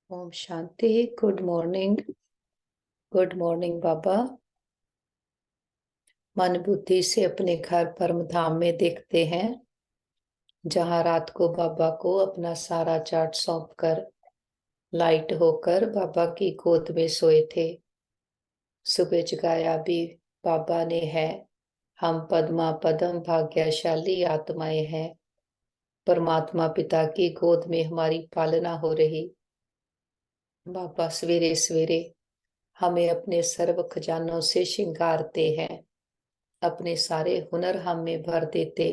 ओम शांति। Good morning. Good morning बाबा। मन बुद्धि से अपने घर परम धाम में देखते हैं, जहां रात को बाबा को अपना सारा चार्ट सौंप कर लाइट होकर बाबा की गोद में सोए थे। सुबह जगाया भी बाबा ने है। हम पद्मा पदम भाग्यशाली आत्माएं हैं। परमात्मा पिता की गोद में हमारी पालना हो रही। बाबा सवेरे सवेरे हमें अपने सर्व खजानों से श्रृंगारते हैं, अपने सारे हुनर हम में भर देते।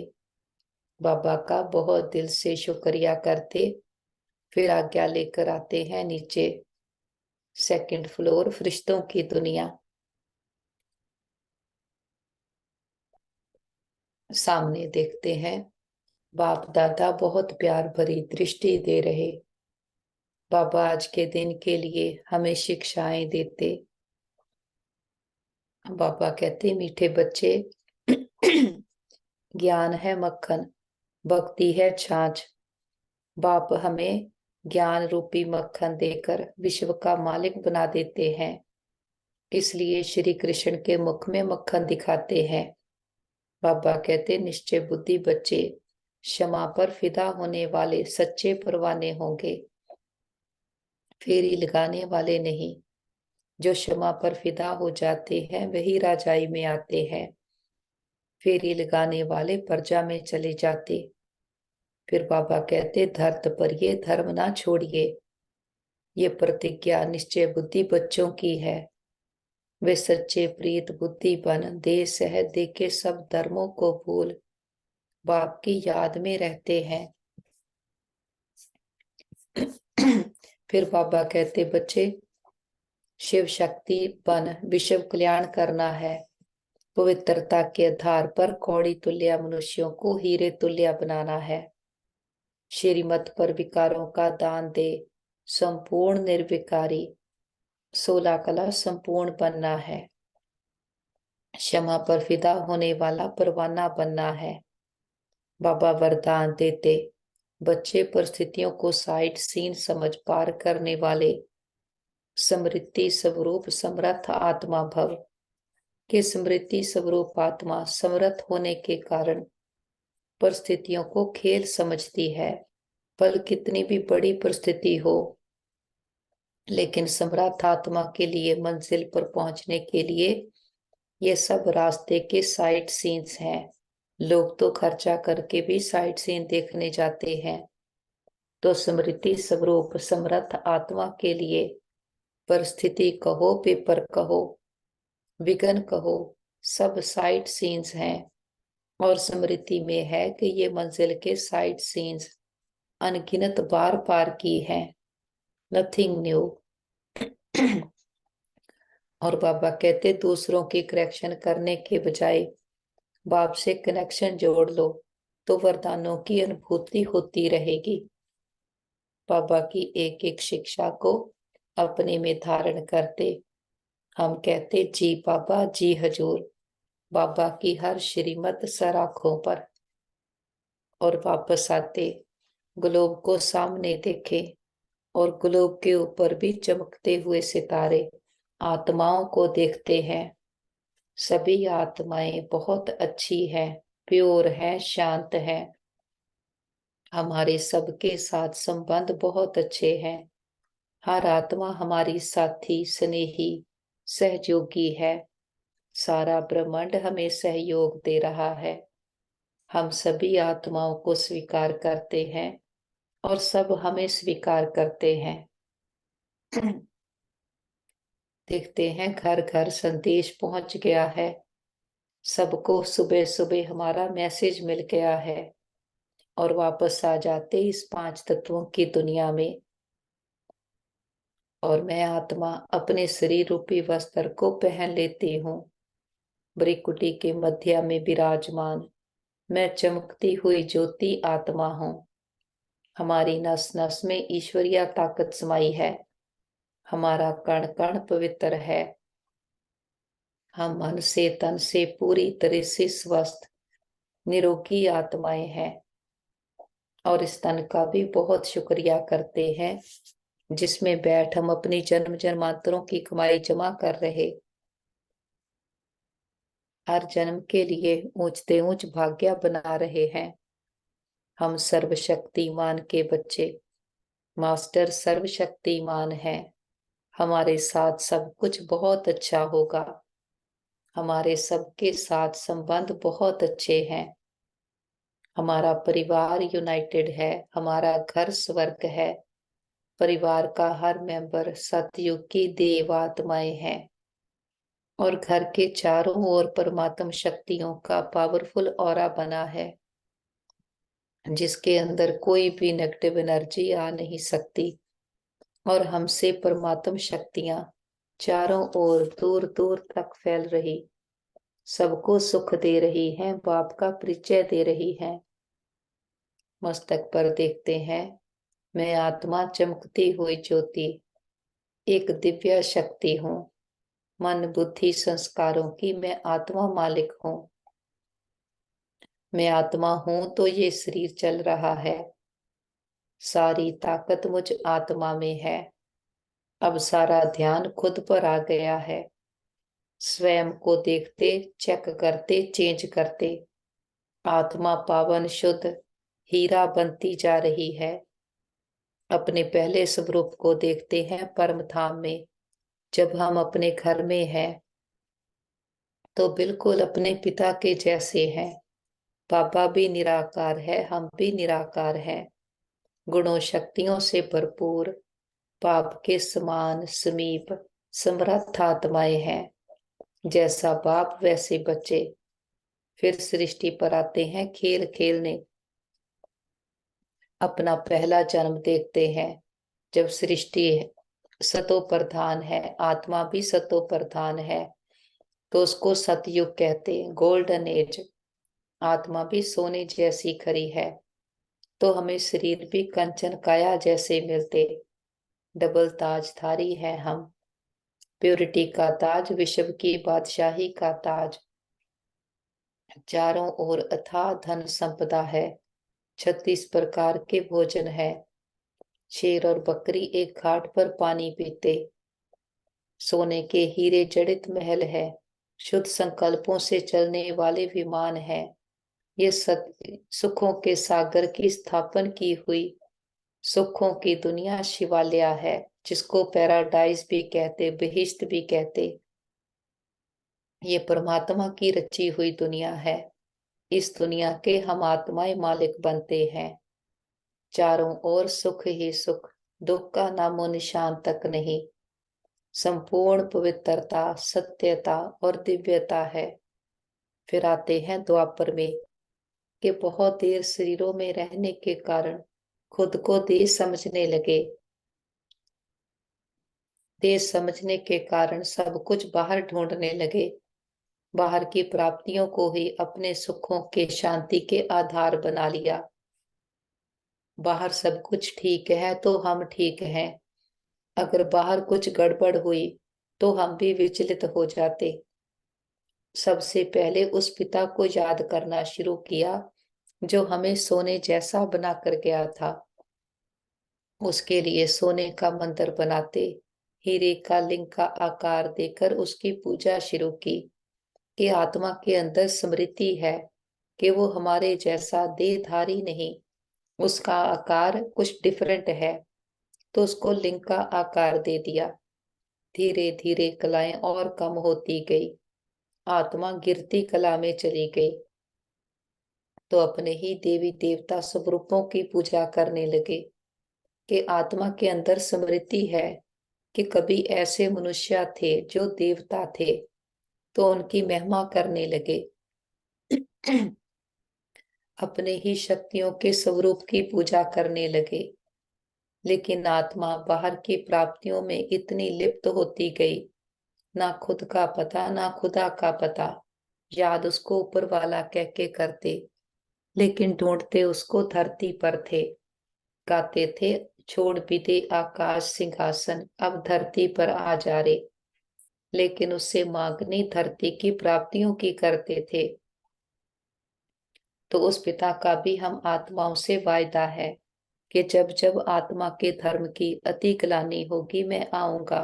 बाबा का बहुत दिल से शुक्रिया करते, फिर आज्ञा लेकर आते हैं नीचे। सेकंड फ्लोर, फरिश्तों की दुनिया। सामने देखते हैं बाप दादा बहुत प्यार भरी दृष्टि दे रहे। बाबा आज के दिन के लिए हमें शिक्षाएं देते। बाबा कहते, मीठे बच्चे, ज्ञान है मक्खन, भक्ति है छाछ। बाप हमें ज्ञान रूपी मक्खन देकर विश्व का मालिक बना देते हैं, इसलिए श्री कृष्ण के मुख में मक्खन दिखाते हैं। बाबा कहते, निश्चय बुद्धि बच्चे, क्षमा पर फिदा होने वाले सच्चे परवाने होंगे, फेरी लगाने वाले नहीं। जो क्षमा पर फिदा हो जाते हैं वही राजाई में आते हैं, फेरी लगाने वाले प्रजा में चले जाते। फिर बाबा कहते, धरत पर ये धर्म ना छोड़िए। ये प्रतिज्ञा निश्चय बुद्धि बच्चों की है। वे सच्चे प्रीत बुद्धि बन दे सह दे के सब धर्मों को भूल बाप की याद में रहते हैं। फिर बाबा कहते, बच्चे, शिव शक्ति बन विश्व कल्याण करना है। पवित्रता के आधार पर कौड़ी तुल्य मनुष्यों को हीरे तुल्य बनाना है। श्रीमत पर विकारों का दान दे संपूर्ण निर्विकारी 16 कला संपूर्ण बनना है। क्षमा पर फिदा होने वाला परवाना बनना है। बाबा वरदान देते, बच्चे परिस्थितियों को साइड सीन समझ पार करने वाले समृद्धि स्वरूप समर्थ आत्मा भव। के समृद्धि स्वरूप आत्मा समर्थ होने के कारण परिस्थितियों को खेल समझती है। पल कितनी भी बड़ी परिस्थिति हो, लेकिन समर्थ आत्मा के लिए मंजिल पर पहुंचने के लिए ये सब रास्ते के साइड सीन्स हैं। लोग तो खर्चा करके भी साइड सीन देखने जाते हैं, तो स्मृति स्वरूप समर्थ आत्मा के लिए परिस्थिति कहो, पेपर कहो, विघ्न कहो, सब साइड सीन्स हैं। और स्मृति में है कि ये मंजिल के साइड सीन्स अनगिनत बार पार की हैं, नथिंग न्यू। और बाबा कहते, दूसरों की करेक्शन करने के बजाय बाप से कनेक्शन जोड़ लो तो वरदानों की अनुभूति होती रहेगी। बाबा की एक एक शिक्षा को अपने में धारण करते हम कहते, जी बाबा, जी हजूर। बाबा की हर श्रीमत सर आंखों पर। और वापस आते, ग्लोब को सामने देखे और ग्लोब के ऊपर भी चमकते हुए सितारे आत्माओं को देखते हैं। सभी आत्माएं बहुत अच्छी हैं, प्योर हैं, शांत हैं। हमारे सबके साथ संबंध बहुत अच्छे हैं। हर आत्मा हमारी साथी, स्नेही, सहयोगी है। सारा ब्रह्मांड हमें सहयोग दे रहा है। हम सभी आत्माओं को स्वीकार करते हैं और सब हमें स्वीकार करते हैं। देखते हैं घर घर संदेश पहुंच गया है। सबको सुबह सुबह हमारा मैसेज मिल गया है और वापस आ जाते इस 5 तत्वों की दुनिया में। और मैं आत्मा अपने शरीर रूपी वस्त्र को पहन लेती हूँ। ब्रिकुटी के मध्य में विराजमान मैं चमकती हुई ज्योति आत्मा हूँ। हमारी नस नस में ईश्वरीय ताकत समाई है। हमारा कण कण पवित्र है। हम मन से तन से पूरी तरह से स्वस्थ निरोगी आत्माएं हैं। और इस तन का भी बहुत शुक्रिया करते हैं जिसमें बैठ हम अपनी जन्म जन्मांतरों की कमाई जमा कर रहे, हर जन्म के लिए ऊंचते ऊंच भाग्य बना रहे हैं। हम सर्वशक्तिमान के बच्चे, मास्टर सर्वशक्तिमान है। हमारे साथ सब कुछ बहुत अच्छा होगा। हमारे सबके साथ संबंध बहुत अच्छे हैं। हमारा परिवार यूनाइटेड है। हमारा घर स्वर्ग है। परिवार का हर मेंबर सतयुग की देवात्माएं हैं और घर के चारों ओर परमात्म शक्तियों का पावरफुल ऑरा बना है, जिसके अंदर कोई भी नेगेटिव एनर्जी आ नहीं सकती। और हमसे परमात्म शक्तियां चारों ओर दूर दूर तक फैल रही, सबको सुख दे रही हैं, बाप का परिचय दे रही हैं। मस्तक पर देखते हैं, मैं आत्मा चमकती हुई ज्योति, एक दिव्य शक्ति हूँ। मन बुद्धि संस्कारों की मैं आत्मा मालिक हूँ। मैं आत्मा हूं तो ये शरीर चल रहा है। सारी ताकत मुझ आत्मा में है। अब सारा ध्यान खुद पर आ गया है। स्वयं को देखते, चेक करते, चेंज करते। आत्मा पावन शुद्ध हीरा बनती जा रही है। अपने पहले स्वरूप को देखते हैं परम धाम में। जब हम अपने घर में हैं तो बिल्कुल अपने पिता के जैसे हैं। बाबा भी निराकार है, हम भी निराकार हैं। गुणों शक्तियों से भरपूर, बाप के समान समीप समर्थ आत्माएं हैं। जैसा बाप वैसे बच्चे फिर सृष्टि पर आते हैं खेल खेलने। अपना पहला जन्म देखते हैं जब सृष्टि सतो प्रधान है, आत्मा भी सतो प्रधान है, तो उसको सतयुग कहते हैं, गोल्डन एज। आत्मा भी सोने जैसी खरी है, तो हमें शरीर भी कंचन काया जैसे मिलते। डबल ताजधारी है हम, प्योरिटी का ताज, विश्व की बादशाही का ताज। चारों ओर अथाह धन संपदा है। 36 प्रकार के भोजन है। शेर और बकरी एक घाट पर पानी पीते। सोने के हीरे जड़ित महल है। शुद्ध संकल्पों से चलने वाले विमान है। ये सुखों के सागर की स्थापन की हुई सुखों की दुनिया शिवालय है, जिसको पैराडाइज भी कहते, बहिश्त भी कहते। ये परमात्मा की रची हुई दुनिया है। इस दुनिया के हम आत्माएं मालिक बनते हैं। चारों ओर सुख ही सुख, दुख का नामो निशान तक नहीं। संपूर्ण पवित्रता, सत्यता और दिव्यता है। फिर आते हैं द्वापर में कि बहुत देर शरीरों में रहने के कारण खुद को देह समझने लगे। देह समझने के कारण सब कुछ बाहर ढूंढने लगे। बाहर की प्राप्तियों को ही अपने सुखों के शांति के आधार बना लिया। बाहर सब कुछ ठीक है तो हम ठीक हैं। अगर बाहर कुछ गड़बड़ हुई तो हम भी विचलित हो जाते। सबसे पहले उस पिता को याद करना शुरू किया जो हमें सोने जैसा बना कर गया था। उसके लिए सोने का मंदिर बनाते, हीरे का लिंग का आकार देकर उसकी पूजा शुरू की कि आत्मा के अंदर स्मृति है कि वो हमारे जैसा देहधारी नहीं, उसका आकार कुछ डिफरेंट है, तो उसको लिंग का आकार दे दिया। धीरे धीरे कलाएं और कम होती गई। आत्मा गिरती कला में चली गई, तो अपने ही देवी देवता स्वरूपों की पूजा करने लगे कि आत्मा के अंदर स्मृति है कि कभी ऐसे मनुष्य थे जो देवता थे, तो उनकी महिमा करने लगे। अपने ही शक्तियों के स्वरूप की पूजा करने लगे। लेकिन आत्मा बाहर की प्राप्तियों में इतनी लिप्त होती गई, ना खुद का पता ना खुदा का पता। याद उसको ऊपर वाला कह के करते, लेकिन ढूंढते उसको धरती पर थे। गाते थे, छोड़ भी दे आकाश सिंहासन, अब धरती पर आ जा रे। लेकिन उससे मांगनी धरती की प्राप्तियों की करते थे। तो उस पिता का भी हम आत्माओं से वायदा है कि जब जब आत्मा के धर्म की अति ग्लानि होगी मैं आऊंगा।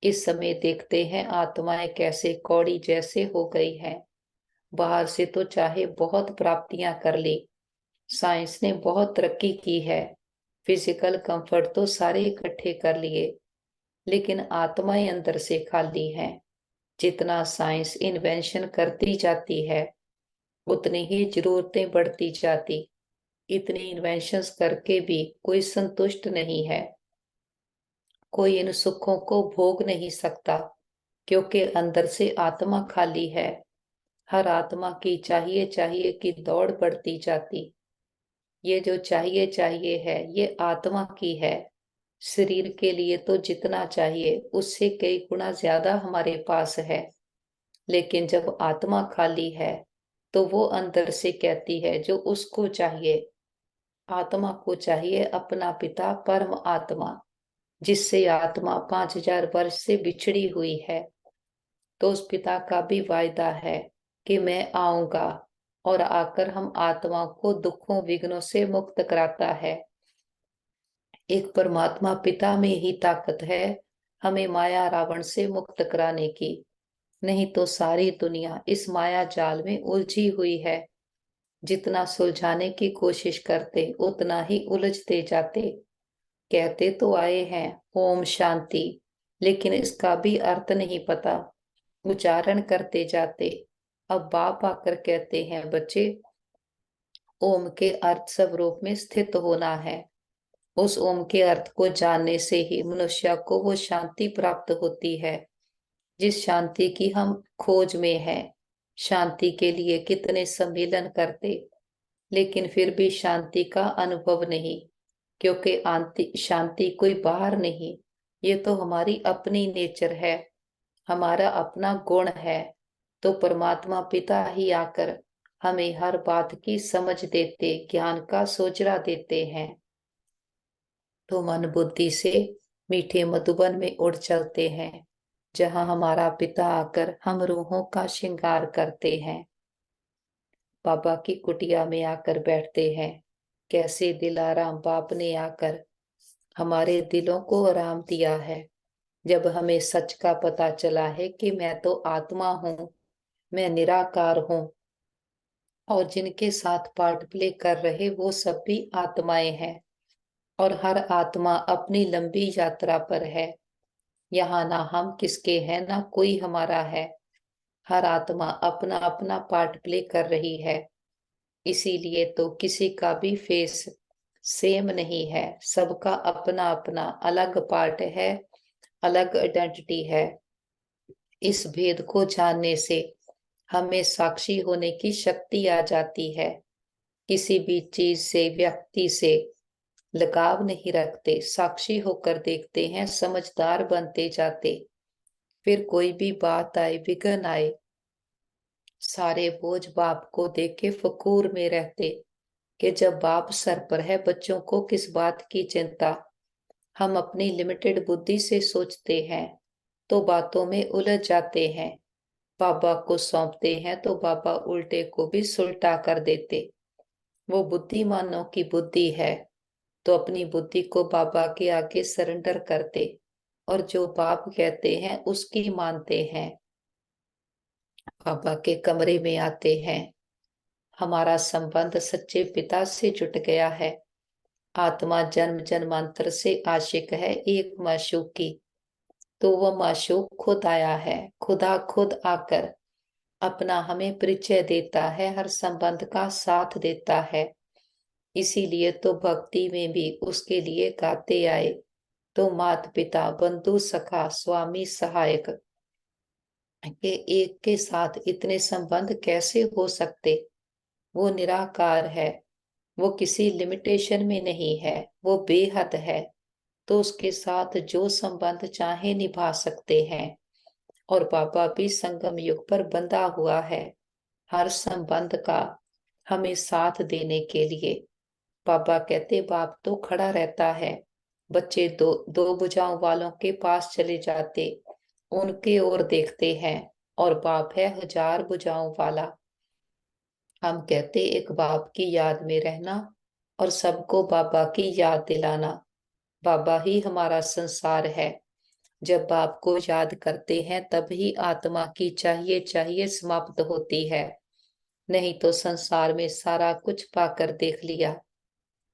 इस समय देखते हैं आत्माएं कैसे कौड़ी जैसे हो गई हैं। बाहर से तो चाहे बहुत प्राप्तियां कर ली, साइंस ने बहुत तरक्की की है, फिजिकल कंफर्ट तो सारे इकट्ठे कर लिए, लेकिन आत्माएं अंदर से खाली हैं। जितना साइंस इन्वेंशन करती जाती है उतनी ही जरूरतें बढ़ती जाती। इतने इन्वेंशंस करके भी कोई संतुष्ट नहीं है, कोई इन सुखों को भोग नहीं सकता, क्योंकि अंदर से आत्मा खाली है। हर आत्मा की चाहिए चाहिए की दौड़ बढ़ती जाती। ये जो चाहिए चाहिए है ये आत्मा की है। शरीर के लिए तो जितना चाहिए उससे कई गुना ज्यादा हमारे पास है, लेकिन जब आत्मा खाली है तो वो अंदर से कहती है जो उसको चाहिए। आत्मा को चाहिए अपना पिता परम आत्मा, जिससे आत्मा 5000 वर्ष से बिछड़ी हुई है। तो उस पिता का भी वायदा है कि मैं आऊंगा और आकर हम आत्मा को दुखों विघ्नों से मुक्त कराता है। एक परमात्मा पिता में ही ताकत है हमें माया रावण से मुक्त कराने की। नहीं तो सारी दुनिया इस माया जाल में उलझी हुई है। जितना सुलझाने की कोशिश करते उतना ही उलझते जाते। कहते तो आए हैं ओम शांति, लेकिन इसका भी अर्थ नहीं पता, उच्चारण करते जाते। अब बाप आकर कहते हैं बच्चे, ओम के अर्थ सब रूप में स्थित होना है। उस ओम के अर्थ को जानने से ही मनुष्य को वो शांति प्राप्त होती है जिस शांति की हम खोज में हैं। शांति के लिए कितने सम्मेलन करते, लेकिन फिर भी शांति का अनुभव नहीं, क्योंकि आंति शांति कोई बाहर नहीं, ये तो हमारी अपनी नेचर है, हमारा अपना गुण है। तो परमात्मा पिता ही आकर हमें हर बात की समझ देते, ज्ञान का सोचरा देते हैं। तो मन बुद्धि से मीठे मधुबन में उड़ चलते हैं, जहां हमारा पिता आकर हम रूहों का श्रृंगार करते हैं। बाबा की कुटिया में आकर बैठते हैं। कैसे दिलाराम बाप ने आकर हमारे दिलों को आराम दिया है। जब हमें सच का पता चला है कि मैं तो आत्मा हूँ, मैं निराकार हूँ, और जिनके साथ पार्ट प्ले कर रहे वो सब भी आत्माएं हैं, और हर आत्मा अपनी लंबी यात्रा पर है। यहाँ ना हम किसके हैं ना कोई हमारा है। हर आत्मा अपना अपना पार्ट प्ले कर रही है। इसीलिए तो किसी का भी फेस सेम नहीं है, सबका अपना अपना अलग पार्ट है, अलग आइडेंटिटी है। इस भेद को जानने से हमें साक्षी होने की शक्ति आ जाती है। किसी भी चीज से व्यक्ति से लगाव नहीं रखते, साक्षी होकर देखते हैं, समझदार बनते जाते। फिर कोई भी बात आए, विघ्न आए, सारे बोझ बाप को देख के फकूर में रहते कि जब बाप सर पर है बच्चों को किस बात की चिंता। हम अपनी लिमिटेड बुद्धि से सोचते हैं तो बातों में उलझ जाते हैं। बाबा को सौंपते हैं तो बाबा उल्टे को भी सुलटा कर देते। वो बुद्धिमानों की बुद्धि है, तो अपनी बुद्धि को बाबा के आगे सरेंडर करते और जो बाप कहते हैं उसकी मानते हैं। बाबा के कमरे में आते हैं। हमारा संबंध सच्चे पिता से जुट गया है। आत्मा जन्म जन्मांतर से आशिक है एक माशूक की, तो वह माशूक खुद आया है। खुदा खुद आकर अपना हमें परिचय देता है, हर संबंध का साथ देता है। इसीलिए तो भक्ति में भी उसके लिए गाते आए, तो मात पिता बंधु सखा स्वामी सहायक के एक के साथ इतने संबंध कैसे हो सकते। वो निराकार है, वो किसी लिमिटेशन में नहीं है, वो बेहद है। तो उसके साथ जो संबंध चाहे निभा सकते हैं। और बाबा भी संगम युग पर बंधा हुआ है हर संबंध का हमें साथ देने के लिए। बाबा कहते बाप तो खड़ा रहता है, बच्चे दो दो भुजाओं वालों के पास चले जाते, उनके ओर देखते हैं, और बाप है 1000 भुजाओं वाला। हम कहते एक बाप की याद में रहना, और सबको बाबा की याद दिलाना। बाबा ही हमारा संसार है। जब बाप को याद करते हैं तभी आत्मा की चाहिए चाहिए समाप्त होती है। नहीं तो संसार में सारा कुछ पाकर देख लिया,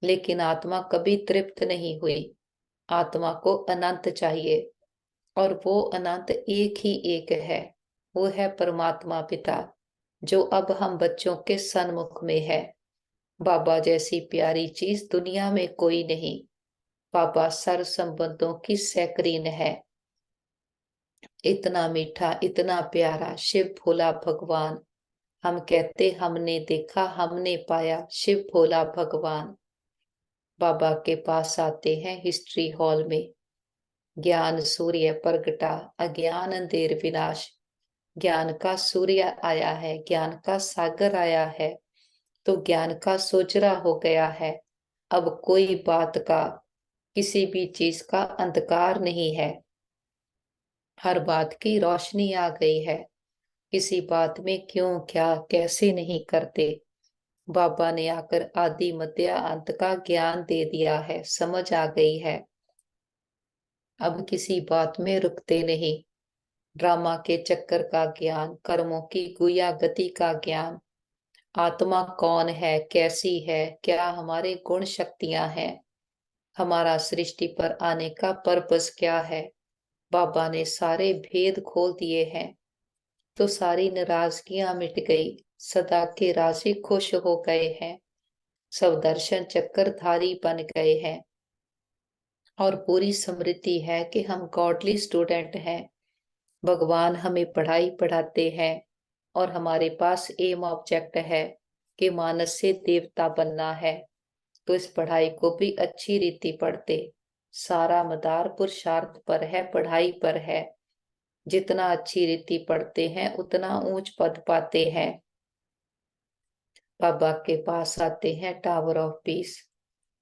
लेकिन आत्मा कभी तृप्त नहीं हुई। आत्मा को अनंत चाहिए, और वो अनंत एक ही एक है। वो है परमात्मा पिता, जो अब हम बच्चों के सन्मुख में है। बाबा जैसी प्यारी चीज दुनिया में कोई नहीं। बाबा सर्व संबंधों की सैकरीन है। इतना मीठा, इतना प्यारा शिव भोला भगवान। हम कहते हमने देखा, हमने पाया शिव भोला भगवान। बाबा के पास आते हैं हिस्ट्री हॉल में। ज्ञान सूर्य प्रगटा, अज्ञान अंधेर विनाश। ज्ञान का सूर्य आया है, ज्ञान का सागर आया है, तो ज्ञान का सोजरा हो गया है। अब कोई बात का, किसी भी चीज का अंधकार नहीं है। हर बात की रोशनी आ गई है। किसी बात में क्यों, क्या, कैसे नहीं करते। बाबा ने आकर आदि मध्य अंत का ज्ञान दे दिया है, समझ आ गई है। अब किसी बात में रुकते नहीं। ड्रामा के चक्कर का ज्ञान, कर्मों की गुया गति का ज्ञान, आत्मा कौन है, कैसी है, क्या हमारे गुण शक्तियां हैं, हमारा सृष्टि पर आने का पर्पस क्या है, बाबा ने सारे भेद खोल दिए हैं। तो सारी नाराजगियां मिट गई, सदा के राजी खुश हो गए हैं। सब दर्शन चक्रधारी बन गए हैं, और पूरी स्मृति है कि हम गॉडली स्टूडेंट हैं। भगवान हमें पढ़ाई पढ़ाते हैं, और हमारे पास एम ऑब्जेक्ट है कि मानस से देवता बनना है। तो इस पढ़ाई को भी अच्छी रीति पढ़ते। सारा मदार पुरुषार्थ पर है, पढ़ाई पर है। जितना अच्छी रीति पढ़ते हैं उतना ऊंच पद पाते हैं। बाबा के पास आते हैं टावर ऑफ पीस।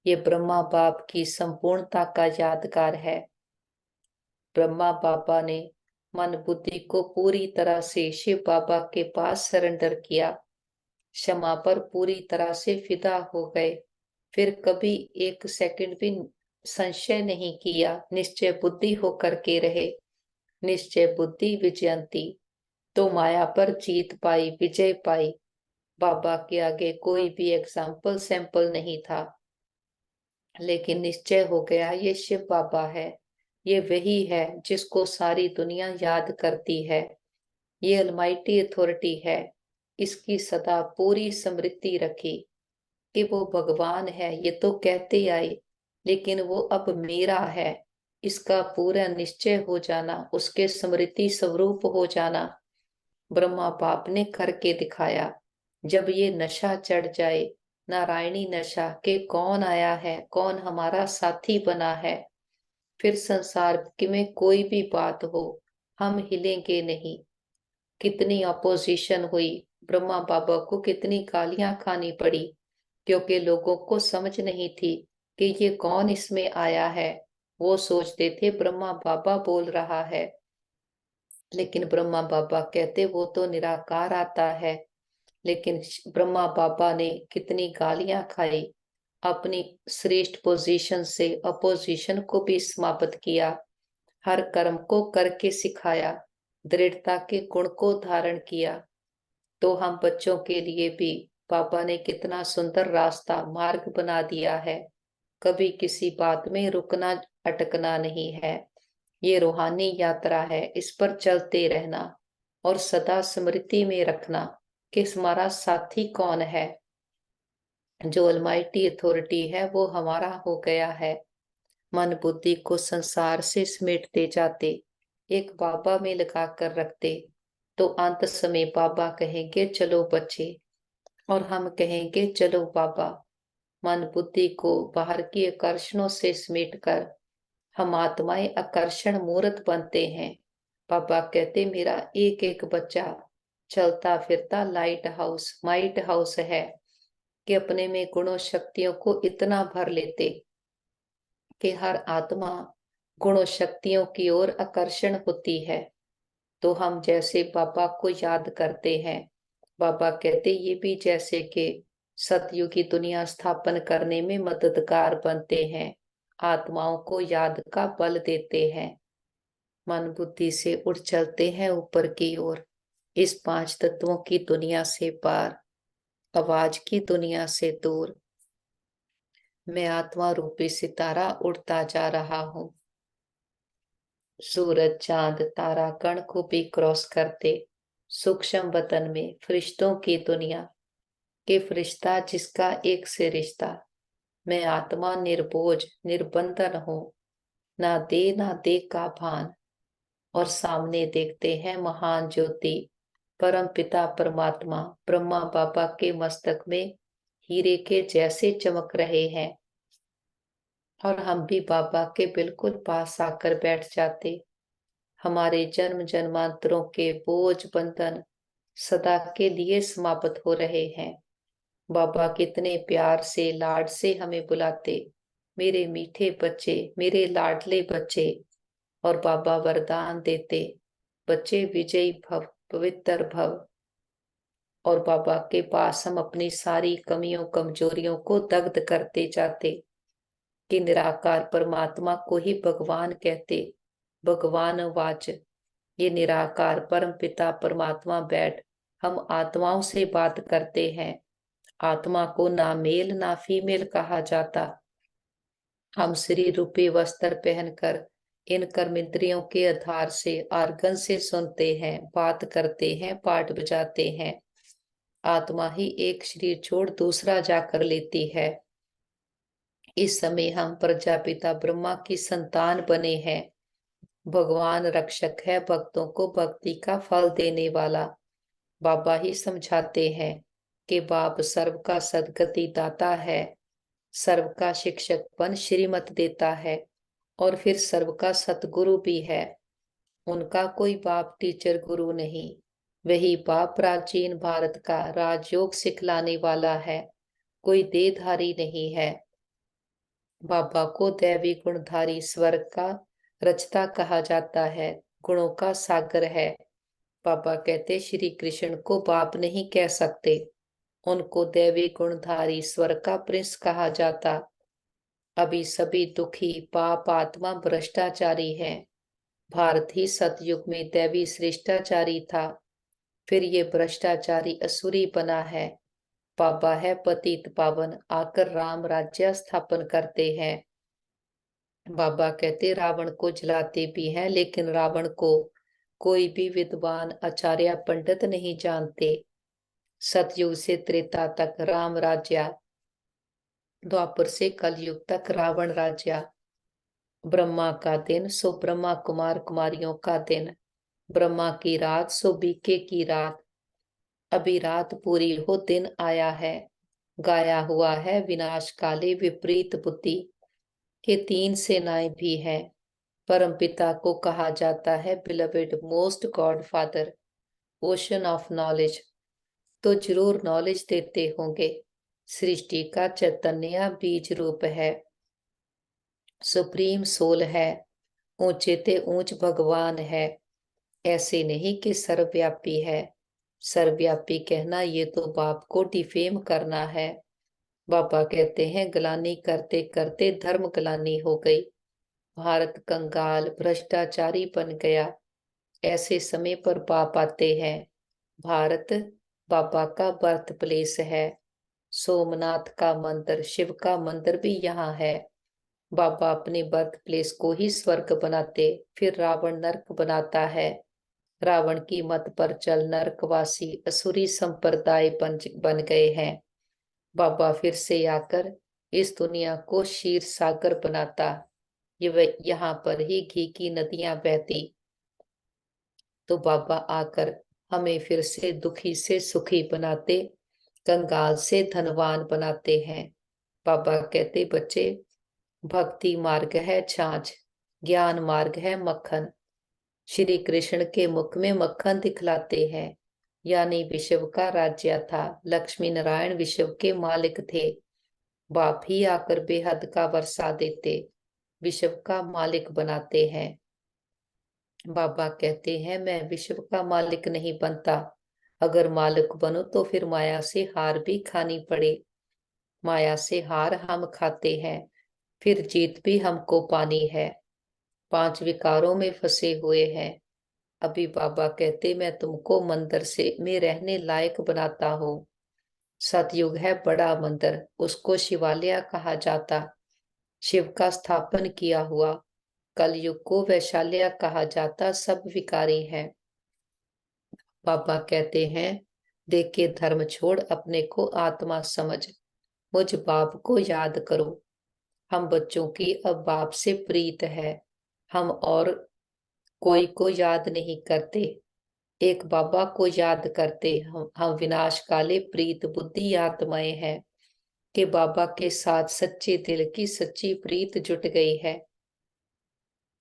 ये ब्रह्मा बाप की संपूर्णता का यादगार है। ब्रह्मा बाबा ने मन बुद्धि को पूरी तरह से शिव बाबा के पास सरेंडर किया। क्षमा पर पूरी तरह से फिदा हो गए। फिर कभी एक सेकंड भी संशय नहीं किया, निश्चय बुद्धि होकर के रहे। निश्चय बुद्धि विजयंती। तो माया पर जीत पाई, विजय पाई। बाबा के आगे कोई भी एग्जाम्पल सैंपल नहीं था, लेकिन निश्चय हो गया ये शिव बाबा है। ये वही है जिसको सारी दुनिया याद करती है। ये अलमाइटी अथॉरिटी है। इसकी सदा पूरी स्मृति रखी कि वो भगवान है। ये तो कहते आए, लेकिन वो अब मेरा है। इसका पूरा निश्चय हो जाना, उसके स्मृति स्वरूप हो जाना, ब्रह्मा बाप ने करके दिखाया। जब ये नशा चढ़ जाए, नारायणी नशा के कौन आया है, कौन हमारा साथी बना है, फिर संसार की में कोई भी बात हो, हम हिलेंगे नहीं। कितनी अपोजिशन हुई, ब्रह्मा बाबा को कितनी गालियां खानी पड़ी, क्योंकि लोगों को समझ नहीं थी कि ये कौन इसमें आया है। वो सोचते थे ब्रह्मा बाबा बोल रहा है, लेकिन ब्रह्मा बाबा कहते वो तो निराकार आता है। लेकिन ब्रह्मा बाबा ने कितनी गालियां खाई, अपनी श्रेष्ठ पोजीशन से अपोजिशन को भी समाप्त किया। हर कर्म को करके सिखाया, दृढ़ता के गुण को धारण किया। तो हम बच्चों के लिए भी बाबा ने कितना सुंदर रास्ता, मार्ग बना दिया है। कभी किसी बात में रुकना, अटकना नहीं है। ये रूहानी यात्रा है, इस पर चलते रहना, और सदा स्मृति में रखना कि हमारा साथी कौन है। जो अलमाइटी अथॉरिटी है वो हमारा हो गया है। मन बुद्धि को संसार से समेटते जाते, एक बाबा में लगा कर रखते, तो अंत समय बाबा कहेंगे चलो बच्चे, और हम कहेंगे चलो बाबा। मन बुद्धि को बाहर की आकर्षणों से समेट कर हम आत्माएं आकर्षण मूर्त बनते हैं। पापा कहते मेरा एक एक बच्चा चलता फिरता लाइट हाउस, माइट हाउस है, कि अपने में गुणों शक्तियों को इतना भर लेते कि हर आत्मा गुणों शक्तियों की ओर आकर्षण होती है। तो हम जैसे बाबा को याद करते हैं, बाबा कहते ये भी जैसे कि सतयुग की दुनिया स्थापन करने में मददगार बनते हैं, आत्माओं को याद का बल देते हैं, मन बुद्धि से उठ चलते हैं ऊपर की ओर, इस पांच तत्वों की दुनिया से पार, आवाज की दुनिया से दूर। मैं आत्मा रूपी सितारा उड़ता जा रहा हूँ, सूरज चांद तारा कण को भी क्रॉस करते, सूक्ष्म वतन में फरिश्तों की दुनिया के फरिश्ता जिसका एक से रिश्ता। मैं आत्मा निर्बोझ निर्बंधन हूँ, ना दे का भान, और सामने देखते हैं महान ज्योति परम पिता परमात्मा ब्रह्मा बाबा के मस्तक में हीरे के जैसे चमक रहे हैं, और हम भी बाबा के बिल्कुल पास आकर बैठ जाते। हमारे जन्म जन्मांतरों के बोझ बंधन सदा के लिए समाप्त हो रहे हैं। बाबा कितने प्यार से लाड से हमें बुलाते, मेरे मीठे बच्चे मेरे लाडले बच्चे, और बाबा वरदान देते, बच्चे विजयी भव पवित्र भव। और बाबा के पास हम अपनी सारी कमियों कमजोरियों को दग्ध करते जाते कि निराकार परमात्मा को ही भगवान कहते। भगवान वाच, ये निराकार परम पिता परमात्मा बैठ हम आत्माओं से बात करते हैं। आत्मा को ना मेल ना फीमेल कहा जाता। हम श्री रूपी वस्त्र पहनकर इन कर्मेंद्रियों के आधार से आर्गन से सुनते हैं, बात करते हैं, पाठ बजाते हैं। आत्मा ही एक शरीर छोड़ दूसरा जाकर लेती है। इस समय हम प्रजापिता ब्रह्मा की संतान बने हैं। भगवान रक्षक है भक्तों को भक्ति का फल देने वाला। बाबा ही समझाते हैं कि बाप सर्व का सदगति दाता है, सर्व का शिक्षकपन श्रीमत देता है, और फिर सर्व का सतगुरु भी है। उनका कोई बाप टीचर गुरु नहीं, वही बाप प्राचीन भारत का राजयोग सिखलाने वाला है, कोई देहधारी नहीं है। बाबा को दैवी गुणधारी स्वर्ग का रचता कहा जाता है, गुणों का सागर है। बाबा कहते श्री कृष्ण को बाप नहीं कह सकते, उनको दैवी गुणधारी स्वर्ग का प्रिंस कहा जाता। अभी सभी दुखी पाप आत्मा भ्रष्टाचारी हैं। भारत ही सतयुग में दैवी श्रेष्ठाचारी था, फिर ये भ्रष्टाचारी असुरी बना है। बाबा है पतित पावन, आकर राम राज्य स्थापन करते हैं। बाबा कहते रावण को जलाते भी हैं, लेकिन रावण को कोई भी विद्वान आचार्य पंडित नहीं जानते। सतयुग से त्रेता तक राम राज्य, द्वापर से कलयुग तक रावण राज्य। ब्रह्मा का दिन सो ब्रह्मा कुमार कुमारियों का दिन, ब्रह्मा की रात सो बीके की रात। अभी रात पूरी हो दिन आया है, गाया हुआ है विनाश काले विपरीत बुद्धि के तीन सेनाएं भी हैं। परम पिता को कहा जाता है beloved most God father, ocean of knowledge, तो जरूर नॉलेज देते होंगे। सृष्टि का चैतन्य बीज रूप है, सुप्रीम सोल है, ऊंचे ते ऊंच भगवान है। ऐसे नहीं कि सर्वव्यापी है, सर्वव्यापी कहना ये तो बाप को डिफेम करना है। बाबा कहते हैं ग्लानि करते करते धर्म ग्लानि हो गई, भारत कंगाल भ्रष्टाचारी बन गया। ऐसे समय पर बाप आते हैं। भारत बाबा का बर्थ प्लेस है, सोमनाथ का मंदिर शिव का मंदिर भी यहाँ है। बाबा अपने बर्थ प्लेस को ही स्वर्ग बनाते, फिर रावण नरक बनाता है। रावण की मत पर चल नरकवासी असुरी संप्रदाय बन गए हैं। बाबा फिर से आकर इस दुनिया को क्षीर सागर बनाता, ये यहाँ पर ही घी की नदियां बहती। तो बाबा आकर हमें फिर से दुखी से सुखी बनाते, कंगाल से धनवान बनाते हैं। बाबा कहते बच्चे भक्ति मार्ग है छाछ, ज्ञान मार्ग है मक्खन। श्री कृष्ण के मुख में मक्खन दिखलाते हैं, यानी विश्व का राज्य था। लक्ष्मी नारायण विश्व के मालिक थे, बाप ही आकर बेहद का वर्षा देते, विश्व का मालिक बनाते हैं। बाबा कहते हैं मैं विश्व का मालिक नहीं बनता, अगर मालिक बनो तो फिर माया से हार भी खानी पड़े। माया से हार हम खाते हैं, फिर जीत भी हमको पानी है। 5 विकारों में फंसे हुए हैं। अभी बाबा कहते मैं तुमको मंदिर से में रहने लायक बनाता हूँ। सतयुग है बड़ा मंदिर, उसको शिवालय कहा जाता। शिव का स्थापन किया हुआ। कलयुग को वैशाल्य कहा जाता। सब विकारी है। बाबा कहते हैं देख के धर्म छोड़, अपने को आत्मा समझ, मुझ बाप को याद करो। हम बच्चों की अब बाप से प्रीत है, हम और कोई को याद नहीं करते, एक बाबा को याद करते। हम विनाश काले प्रीत बुद्धि आत्माएं हैं कि बाबा के साथ सच्चे दिल की सच्ची प्रीत जुट गई है।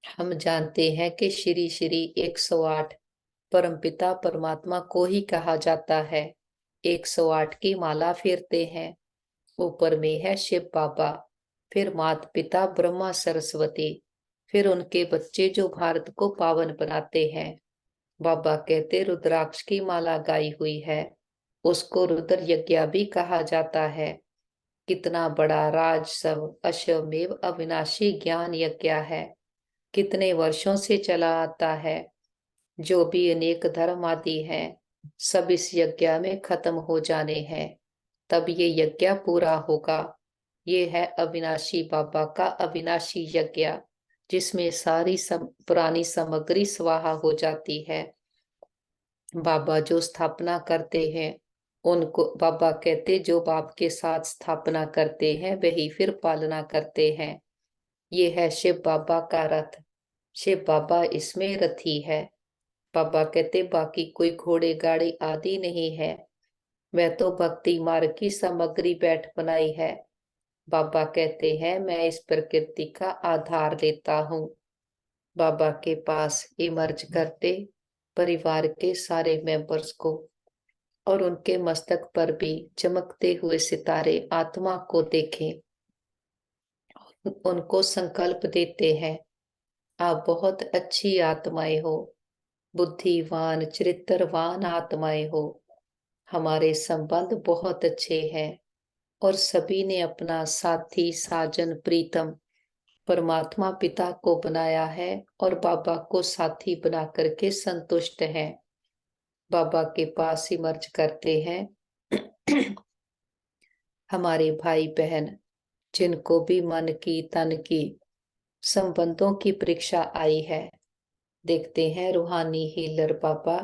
हम जानते हैं कि श्री श्री 108 परमपिता परमात्मा को ही कहा जाता है। 108 की माला फेरते हैं। ऊपर में है शिव बाबा, फिर माता पिता ब्रह्मा सरस्वती, फिर उनके बच्चे जो भारत को पावन बनाते हैं। बाबा कहते रुद्राक्ष की माला गाई हुई है, उसको रुद्र यज्ञ भी कहा जाता है। कितना बड़ा राजसव अश्वमेव अविनाशी ज्ञान यज्ञ है, कितने वर्षों से चला आता है। जो भी अनेक धर्म आदि हैं, सब इस यज्ञ में खत्म हो जाने हैं, तब ये यज्ञ पूरा होगा। ये है अविनाशी बाबा का अविनाशी यज्ञ, जिसमें सारी पुरानी सामग्री स्वाहा हो जाती है। बाबा जो स्थापना करते हैं, उनको बाबा कहते जो बाप के साथ स्थापना करते हैं वही फिर पालना करते हैं। ये है शिव बाबा का रथ, शिव बाबा इसमें रथी है। बाबा कहते बाकी कोई घोड़े गाड़ी आदि नहीं है, मैं तो भक्ति मार्ग की सामग्री बैठ बनाई है। बाबा कहते हैं मैं इस प्रकृति का आधार लेता हूँ। बाबा के पास इमर्ज करते परिवार के सारे मेंबर्स को, और उनके मस्तक पर भी चमकते हुए सितारे आत्मा को देखें। उनको संकल्प देते हैं आप बहुत अच्छी आत्माएं हो, बुद्धिवान चरित्रवान आत्माएं हो। हमारे संबंध बहुत अच्छे हैं और सभी ने अपना साथी साजन प्रीतम परमात्मा पिता को बनाया है और बाबा को साथी बना करके संतुष्ट हैं। बाबा के पास ही मर्ज करते हैं हमारे भाई बहन जिनको भी मन की तन की संबंधों की परीक्षा आई है। देखते हैं रूहानी हीलर बाबा,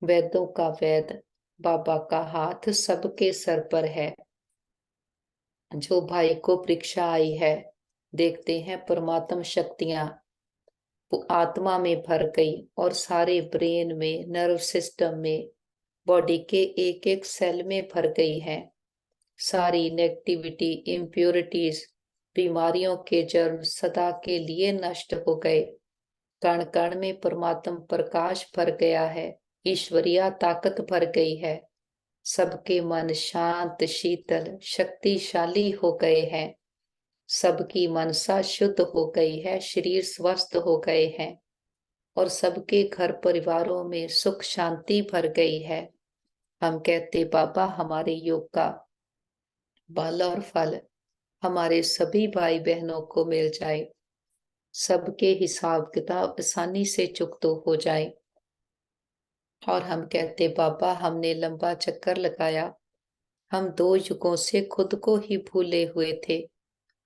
वेदों का वेद बाबा का हाथ सबके सर पर है। जो भाई को परीक्षा आई है, देखते हैं परमात्म शक्तियां आत्मा में भर गई और सारे ब्रेन में, नर्व सिस्टम में, बॉडी के एक एक सेल में भर गई है। सारी नेगेटिविटी इम्प्योरिटीज बीमारियों के जर्म सदा के लिए नष्ट हो गए। कण कण में परमात्म प्रकाश भर गया है, ईश्वरीय ताकत भर गई है। सबके मन शांत शीतल शक्तिशाली हो गए हैं। सबकी मनसा शुद्ध हो गई है, शरीर स्वस्थ हो गए हैं और सबके घर परिवारों में सुख शांति भर गई है। हम कहते बाबा हमारे योग का बल और फल हमारे सभी भाई बहनों को मिल जाए, सबके हिसाब किताब आसानी से चुकता हो जाए। और हम कहते बाबा हमने लंबा चक्कर लगाया, हम 2 युगों से खुद को ही भूले हुए थे।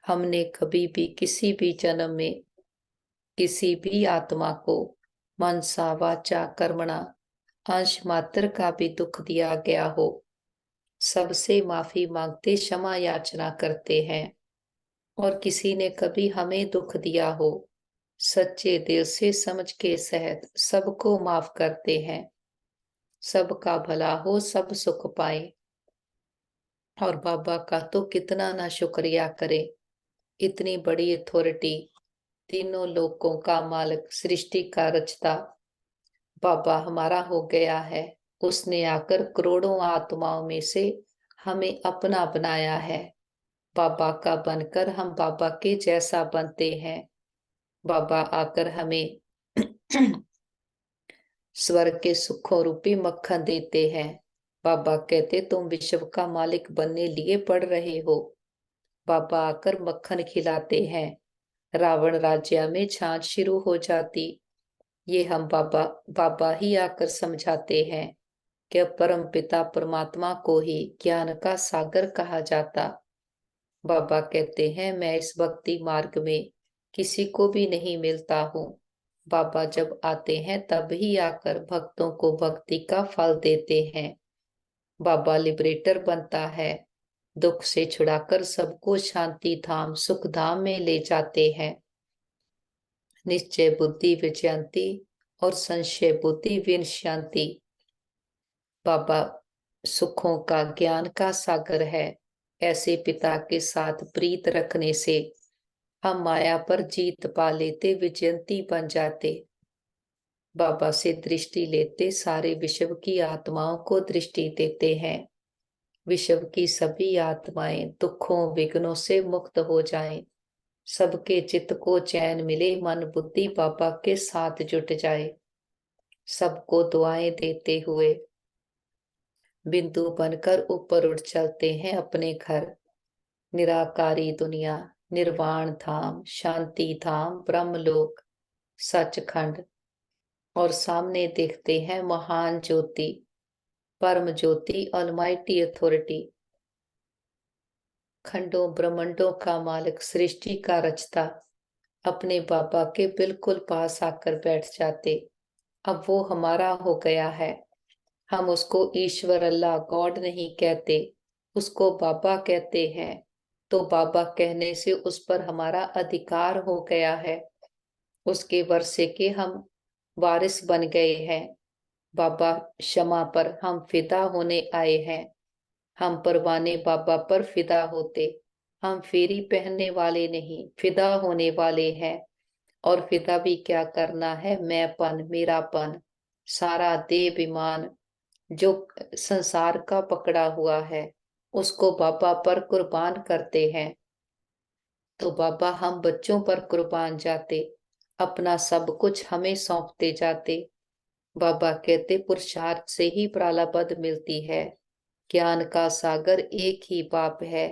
हमने कभी भी किसी भी जन्म में किसी भी आत्मा को मनसा वाचा कर्मणा अंश मात्र का भी दुख दिया गया हो, सबसे माफी मांगते क्षमा याचना करते हैं। और किसी ने कभी हमें दुख दिया हो, सच्चे दिल से समझ के सहित सबको माफ करते हैं। सबका भला हो, सब सुख पाए। और बाबा का तो कितना ना शुक्रिया करे, इतनी बड़ी अथॉरिटी, तीनों लोकों का मालिक, सृष्टि का रचता बाबा हमारा हो गया है। उसने आकर करोड़ों आत्माओं में से हमें अपना बनाया है। बाबा का बनकर हम बाबा के जैसा बनते हैं। बाबा आकर हमें स्वर्ग के सुखों रूपी मक्खन देते हैं। बाबा कहते तुम विश्व का मालिक बनने लिए पढ़ रहे हो। बाबा आकर मक्खन खिलाते हैं। रावण राज्य में छाछ शुरू हो जाती। ये हम बाबा बाबा ही आकर समझाते हैं कि परम पिता परमात्मा को ही ज्ञान का सागर कहा जाता। बाबा कहते हैं मैं इस भक्ति मार्ग में किसी को भी नहीं मिलता हूँ। बाबा जब आते हैं तब ही आकर भक्तों को भक्ति का फल देते हैं। बाबा लिबरेटर बनता है। दुख से छुड़ाकर सबको शांति धाम सुख धाम में ले जाते हैं। निश्चय बुद्धि विजयंती और संशय बुद्धि विनश्यांति। बाबा सुखों का ज्ञान का सागर है। ऐसे पिता के साथ प्रीत रखने से हम माया पर जीत पा लेते, विजयंती बन जाते। बाबा से दृष्टि लेते सारे विश्व की आत्माओं को दृष्टि देते हैं। विश्व की सभी आत्माएं दुखों विघ्नों से मुक्त हो जाएं। सबके चित्त को चैन मिले, मन बुद्धि बाबा के साथ जुट जाए। सबको दुआएं देते हुए बिंदु बनकर ऊपर उठ चलते हैं अपने घर। निराकारी दुनिया, निर्वाण धाम, शांति धाम, ब्रह्मलोक, सचखंड। और सामने देखते हैं महान ज्योति, परम ज्योति, ऑलमाइटी अथॉरिटी। खंडों ब्रह्मांडों का मालिक, सृष्टि का रचता अपने बाबा के बिल्कुल पास आकर बैठ जाते। अब वो हमारा हो गया है। हम उसको ईश्वर अल्लाह गॉड नहीं कहते, उसको बाबा कहते हैं। तो बाबा कहने से उस पर हमारा अधिकार हो गया है। उसके वर्षे के हम वारिस बन गए हैं। बाबा क्षमा पर हम फिदा होने आए हैं। हम परवाने बाबा पर फिदा होते। हम फेरी पहनने वाले नहीं, फिदा होने वाले हैं। और फिदा भी क्या करना है, मैंपन, मेरापन, सारा देहाभिमान जो संसार का पकड़ा हुआ है उसको बाबा पर कुर्बान करते हैं। तो बाबा हम बच्चों पर कुर्बान जाते, अपना सब कुछ हमें सौंपते जाते। बाबा कहते पुरुषार्थ से ही प्रालब्ध मिलती है। ज्ञान का सागर एक ही बाप है।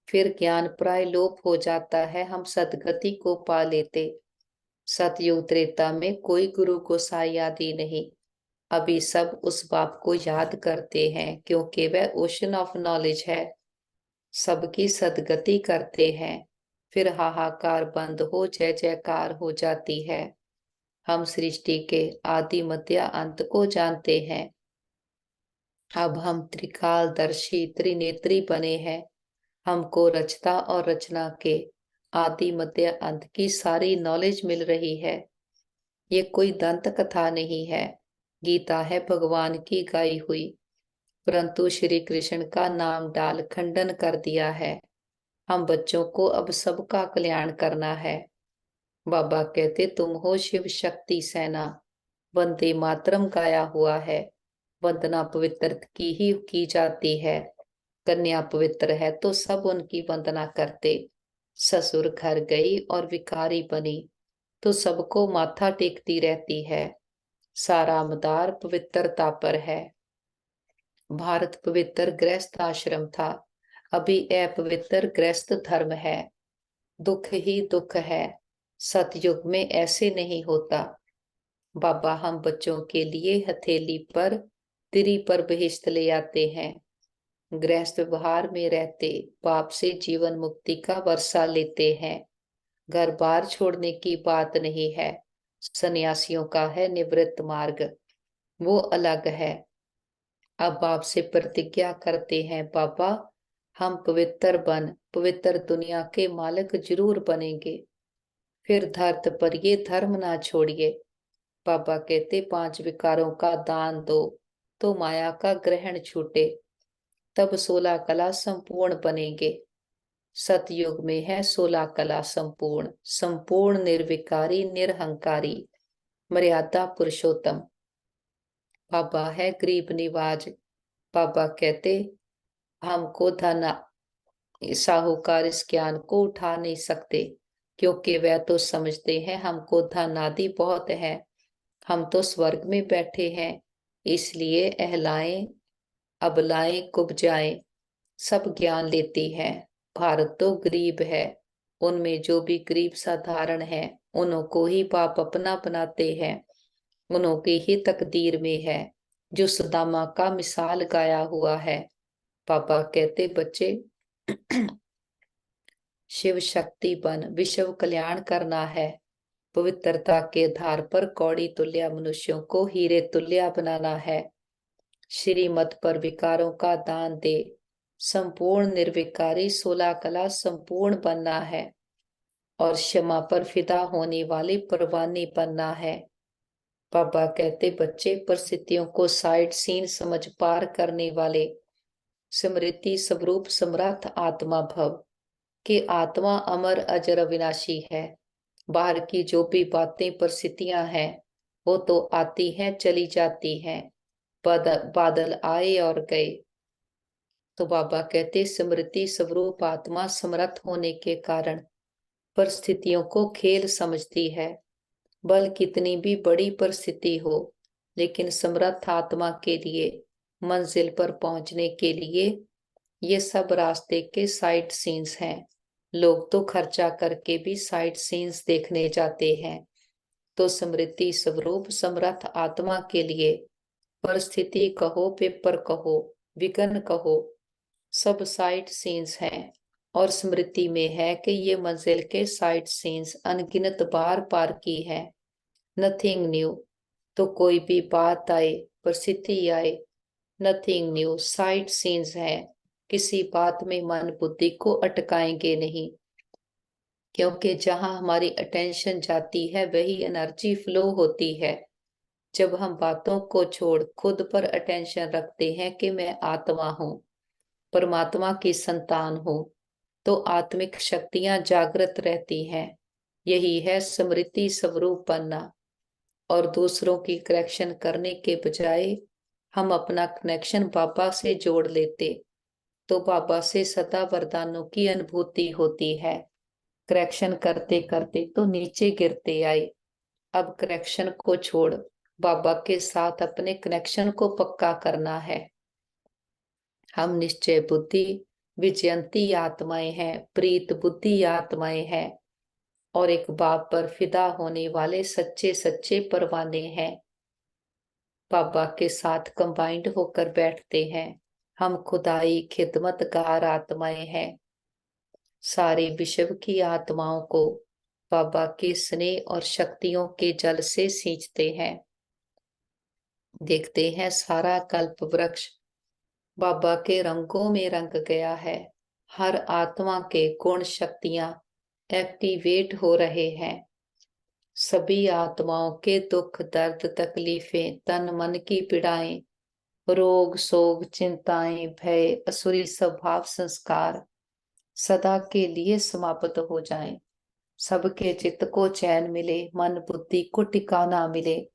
फिर ज्ञान प्राय लोप हो जाता है, हम सदगति को पा लेते। सतयुग त्रेता में कोई गुरु गोसाई आदि नहीं। अभी सब उस बाप को याद करते हैं क्योंकि वह ओशन ऑफ नॉलेज है। सबकी सदगति करते हैं। फिर हाहाकार बंद हो जय जयकार हो जाती है। हम सृष्टि के आदि मध्य अंत को जानते हैं। अब हम त्रिकालदर्शी त्रिनेत्री बने हैं। हमको रचता और रचना के आदि मध्य अंत की सारी नॉलेज मिल रही है। ये कोई दंत कथा नहीं है, गीता है भगवान की गाई हुई। परंतु श्री कृष्ण का नाम डाल खंडन कर दिया है। हम बच्चों को अब सबका कल्याण करना है। बाबा कहते तुम हो शिव शक्ति सेना। वंदे मातरम गाया हुआ है। वंदना पवित्र की ही की जाती है। कन्या पवित्र है तो सब उनकी वंदना करते। ससुर घर गई और विकारी बनी तो सबको माथा टेकती रहती है। सारा मदार पवित्रता पर है। भारत पवित्र गृहस्थ आश्रम था, अभी अपवित्र गृहस्थ धर्म है। दुख ही दुख है। सतयुग में ऐसे नहीं होता। बाबा हम बच्चों के लिए हथेली पर तिरी पर बहिश्त ले आते हैं। गृहस्थ व्यवहार में रहते बाप से जीवन मुक्ति का वर्षा लेते हैं। घर बार छोड़ने की बात नहीं है। सन्यासियों का है निवृत्त मार्ग, वो अलग है। अब बाप से प्रतिज्ञा करते हैं बाबा हम पवित्र बन पवित्र दुनिया के मालिक जरूर बनेंगे। फिर धरत पर ये धर्म ना छोड़िए। बाबा कहते 5 विकारों का दान दो तो माया का ग्रहण छूटे, तब 16 कला संपूर्ण बनेंगे। सतयुग में है 16 कला संपूर्ण, संपूर्ण निर्विकारी निरहंकारी मर्यादा पुरुषोत्तम। बाबा है गरीब निवाज। बाबा कहते हमको धन साहूकार इस ज्ञान को उठा नहीं सकते क्योंकि वह तो समझते हैं हमको धन आदि बहुत है। हम तो स्वर्ग में बैठे हैं, इसलिए अहलाएं अबलाएं कुब्जाएं सब ज्ञान लेती हैं। भारत तो गरीब है, उनमें जो भी गरीब साधारण है, उन्हों को ही बाप अपना बनाते हैं। उन्हों की ही तकदीर में है जो सुदामा का मिसाल गाया हुआ है। पापा कहते बच्चे, शिव शक्ति बन विश्व कल्याण करना है। पवित्रता के आधार पर कौड़ी तुल्य मनुष्यों को हीरे तुल्य बनाना है। श्रीमत पर विकारों का दान दे, संपूर्ण निर्विकारी 16 कला संपूर्ण बनना है। और क्षमा पर फिदा होने वाली परवानी बनना है। पापा कहते बच्चे, परिस्थितियों को साइड सीन समझ पार करने वाले स्मृति स्वरूप समर्थ आत्मा भव कि आत्मा अमर अजर अविनाशी है। बाहर की जो भी बातें परिस्थितियां हैं, वो तो आती हैं चली जाती हैं। बादल आए और गए। तो बाबा कहते स्मृति स्वरूप आत्मा समर्थ होने के कारण परिस्थितियों को खेल समझती है। बल कितनी भी बड़ी परिस्थिति हो, लेकिन समर्थ आत्मा के लिए मंजिल पर पहुंचने के लिए ये सब रास्ते के साइड सीन्स हैं। लोग तो खर्चा करके भी साइड सीन्स देखने जाते हैं। तो स्मृति स्वरूप समर्थ आत्मा के लिए परिस्थिति कहो, पेपर कहो, विघ्न कहो, सब साइड सीन्स हैं। और स्मृति में है कि ये मंजिल के साइड सीन्स अनगिनत बार पार की है। Nothing new. तो कोई भी बात आए, परिस्थिति आए, नथिंग न्यू, साइड सीन्स है। किसी बात में मन बुद्धि को अटकाएंगे नहीं, क्योंकि जहां हमारी अटेंशन जाती है वही एनर्जी फ्लो होती है। जब हम बातों को छोड़ खुद पर अटेंशन रखते हैं कि मैं आत्मा हूँ, परमात्मा की संतान हूँ, तो आत्मिक शक्तियां जागृत रहती हैं। यही है स्मृति स्वरूप बनना। और दूसरों की करेक्शन करने के बजाय हम अपना कनेक्शन बाबा से जोड़ लेते, तो बाबा से सदा वरदानों की अनुभूति होती है। करेक्शन करते करते तो नीचे गिरते आए। अब करेक्शन को छोड़ बाबा के साथ अपने कनेक्शन को पक्का करना है। हम निश्चय बुद्धि विजयंती आत्माएं हैं, प्रीत बुद्धि आत्माएं हैं, और एक बाप पर फिदा होने वाले सच्चे सच्चे परवाने हैं। बाबा के साथ कंबाइंड होकर बैठते हैं। हम खुदाई खिदमतगार आत्माएं हैं। सारे विश्व की आत्माओं को बाबा के स्नेह और शक्तियों के जल से सींचते हैं। देखते हैं सारा कल्प वृक्ष बाबा के रंगों में रंग गया है। हर आत्मा के गुण शक्तियां एक्टिवेट हो रहे हैं। सभी आत्माओं के दुख दर्द तकलीफें, तन मन की पीड़ाएं, रोग शोक चिंताएं, भय, असुरी स्वभाव संस्कार सदा के लिए समाप्त हो जाएं। सबके चित्त को चैन मिले, मन बुद्धि को टिकाना मिले।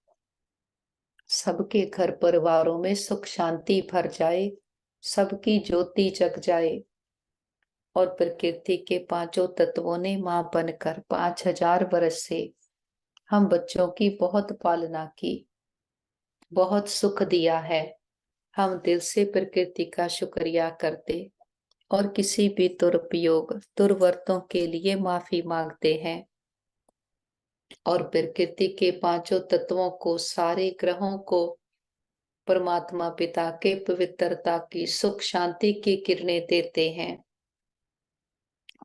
सबके घर परिवारों में सुख शांति भर जाए, सबकी ज्योति जग जाए। और प्रकृति के पांचों तत्वों ने मां बनकर 5000 वर्ष से हम बच्चों की बहुत पालना की, बहुत सुख दिया है। हम दिल से प्रकृति का शुक्रिया करते और किसी भी दुरुपयोग दुर्वर्तों के लिए माफी मांगते हैं। और प्रकृति के पांचों तत्वों को, सारे ग्रहों को परमात्मा पिता के पवित्रता की सुख शांति की किरणें देते हैं।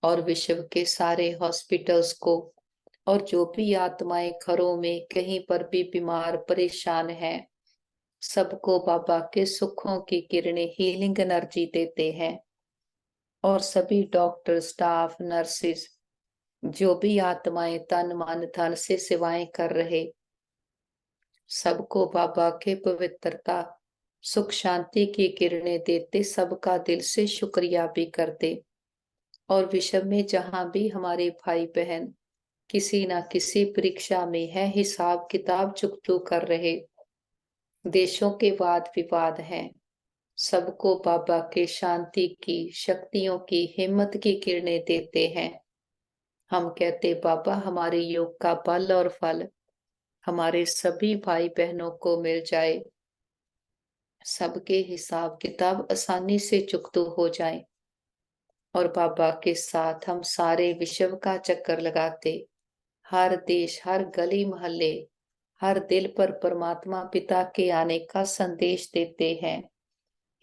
और विश्व के सारे हॉस्पिटल्स को, और जो भी आत्माएं घरों में कहीं पर भी बीमार परेशान हैं, सबको बाबा के सुखों की किरणें हीलिंग एनर्जी देते हैं। और सभी डॉक्टर स्टाफ नर्सिस, जो भी आत्माएं तन मन धन से सेवाएं कर रहे, सबको बाबा के पवित्रता सुख शांति की किरणें देते, सबका दिल से शुक्रिया भी करते। और विश्व में जहां भी हमारे भाई बहन किसी ना किसी परीक्षा में है, हिसाब किताब चुकतू कर रहे, देशों के वाद विवाद हैं, सबको बाबा के शांति की, शक्तियों की, हिम्मत की किरणें देते हैं। हम कहते बाबा हमारे योग का बल और फल हमारे सभी भाई बहनों को मिल जाए, सबके हिसाब किताब आसानी से चुकतो हो जाए और बाबा के साथ हम सारे विश्व का चक्कर लगाते, हर देश, हर गली मोहल्ले, हर दिल पर परमात्मा पिता के आने का संदेश देते हैं।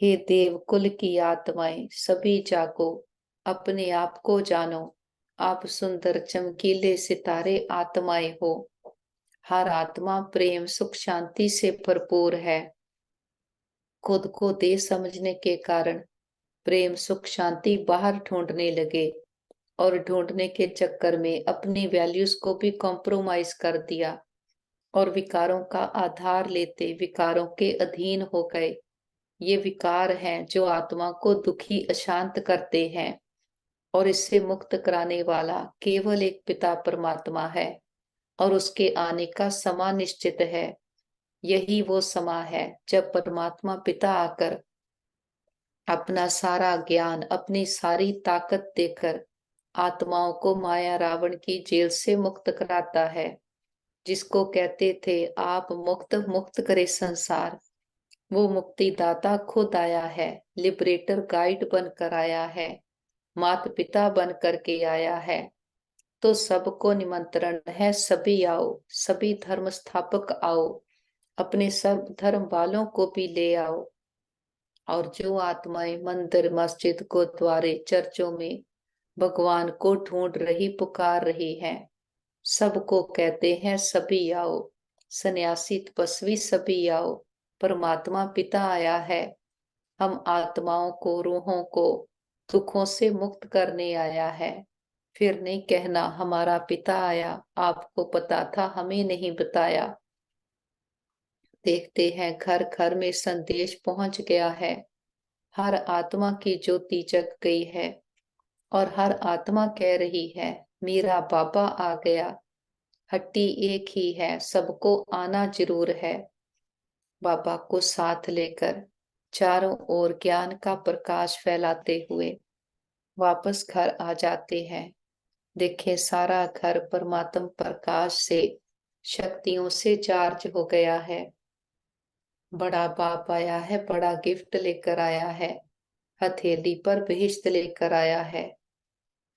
हे देव कुल की आत्माएं, सभी जागो, अपने आप को जानो, आप सुंदर चमकीले सितारे आत्माएं हो। हर आत्मा प्रेम सुख शांति से भरपूर है। खुद को दे समझने के कारण प्रेम सुख शांति बाहर ढूंढने लगे और ढूंढने के चक्कर में अपनी वैल्यूज को भी कॉम्प्रोमाइज कर दिया और विकारों का आधार लेते विकारों के अधीन हो गए। ये विकार हैं जो आत्मा को दुखी अशांत करते हैं और इससे मुक्त कराने वाला केवल एक पिता परमात्मा है और उसके आने का समय निश्चित है। यही वो समय है जब परमात्मा पिता आकर अपना सारा ज्ञान, अपनी सारी ताकत देकर आत्माओं को माया रावण की जेल से मुक्त कराता है। जिसको कहते थे आप मुक्त मुक्त करे संसार, वो मुक्तिदाता खुद आया है, लिबरेटर गाइड बनकर आया है, माता पिता बन करके आया है। तो सबको निमंत्रण है, सभी आओ, सभी धर्म स्थापक आओ, अपने सब धर्म वालों को भी ले आओ। और जो आत्माएं मंदिर मस्जिद गुरुद्वारे चर्चों में भगवान को ढूंढ रही पुकार रही हैं, सबको कहते हैं सभी आओ, सन्यासी तपस्वी सभी आओ, परमात्मा पिता आया है। हम आत्माओं को, रूहों को दुखों से मुक्त करने आया है। फिर नहीं कहना हमारा पिता आया, आपको पता था हमें नहीं बताया। देखते हैं घर घर में संदेश पहुंच गया है, हर आत्मा की ज्योति जग गई है और हर आत्मा कह रही है मेरा बाबा आ गया। हट्टी एक ही है, सबको आना जरूर है। बाबा को साथ लेकर चारों ओर ज्ञान का प्रकाश फैलाते हुए वापस घर आ जाते हैं। देखें सारा घर परमात्म प्रकाश से, शक्तियों से चार्ज हो गया है। बड़ा बाप आया है, बड़ा गिफ्ट लेकर आया है, हथेली पर बेहिश्त लेकर आया है।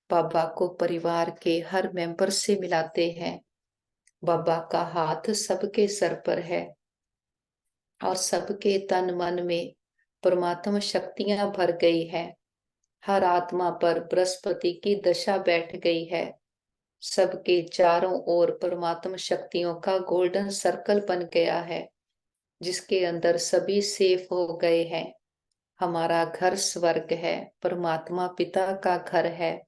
बाबा को परिवार के हर मेंबर से मिलाते हैं। बाबा का हाथ सबके सर पर है और सबके तन मन में परमात्मा शक्तियां भर गई है। हर आत्मा पर बृहस्पति की दशा बैठ गई है। सबके चारों ओर परमात्मा शक्तियों का गोल्डन सर्कल बन गया है, जिसके अंदर सभी सेफ हो गए हैं। हमारा घर स्वर्ग है, परमात्मा पिता का घर है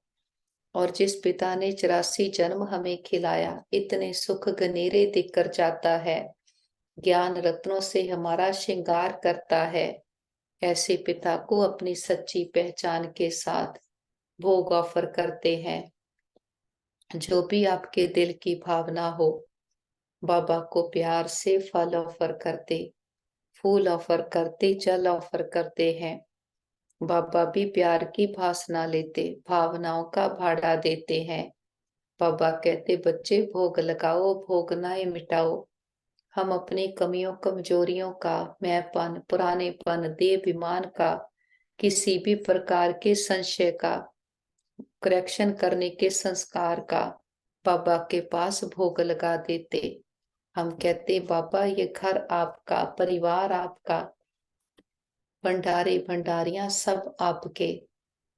और जिस पिता ने 84 जन्म हमें खिलाया, इतने सुख गनेरे देकर जाता है, ज्ञान रत्नों से हमारा श्रृंगार करता है। ऐसे पिता को अपनी सच्ची पहचान के साथ भोग ऑफर करते हैं। जो भी आपके दिल की भावना हो, बाबा को प्यार से फल ऑफर करते, फूल ऑफर करते, जल ऑफर करते हैं। बाबा भी प्यार की भासना लेते, भावनाओं का भाड़ा देते हैं। बाबा कहते बच्चे भोग लगाओ, भोगनाएं मिटाओ। हम अपनी कमियों कमजोरियों का, मैंपन, पुरानेपन, देहाभिमान का, किसी भी प्रकार के संशय का करेक्शन करने के संस्कार का बाबा के पास भोग लगा देते। हम कहते बाबा ये घर आपका, परिवार आपका, भंडारे भंडारियां सब आपके,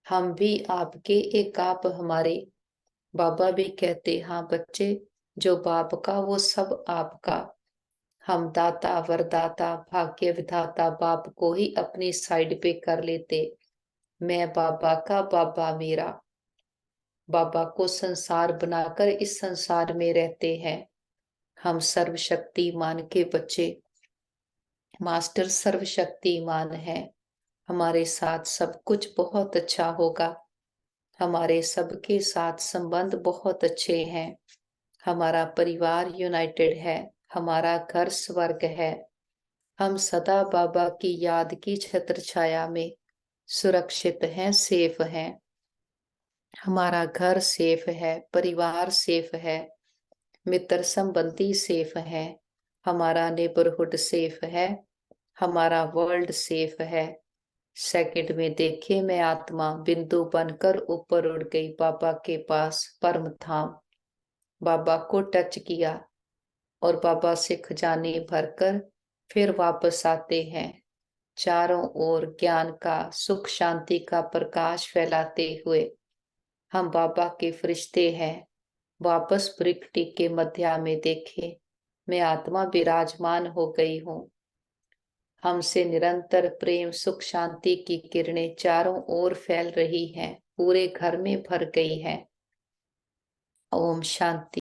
हम भी आपके, एक आप हमारे। बाबा भी कहते हाँ बच्चे, जो बाप का वो सब आपका। हम दाता वरदाता भाग्य विधाता बाप को ही अपनी साइड पे कर लेते। मैं बाबा का, बाबा मेरा। बाबा को संसार बनाकर इस संसार में रहते हैं। हम सर्वशक्तिमान के बच्चे, मास्टर सर्वशक्तिमान है। हमारे साथ सब कुछ बहुत अच्छा होगा। हमारे सबके साथ संबंध बहुत अच्छे हैं। हमारा परिवार यूनाइटेड है, हमारा घर स्वर्ग है। हम सदा बाबा की याद की छत्र छाया में सुरक्षित हैं, सेफ हैं। हमारा घर सेफ है, परिवार सेफ है। मित्र संबंधी सेफ है, हमारा नेबरहुड सेफ है, हमारा वर्ल्ड सेफ है। सेकंड में देखे मैं आत्मा बिंदु बनकर ऊपर उड़ गई बाबा के पास परम धाम। बाबा को टच किया और बाबा से खजाने भरकर फिर वापस आते हैं, चारों ओर ज्ञान का सुख शांति का प्रकाश फैलाते हुए। हम बाबा के फरिश्ते हैं। वापस प्रकृति के मध्य में देखे मैं आत्मा विराजमान हो गई हूँ। हमसे निरंतर प्रेम सुख शांति की किरणें चारों ओर फैल रही हैं, पूरे घर में भर गई हैं। ओम शांति।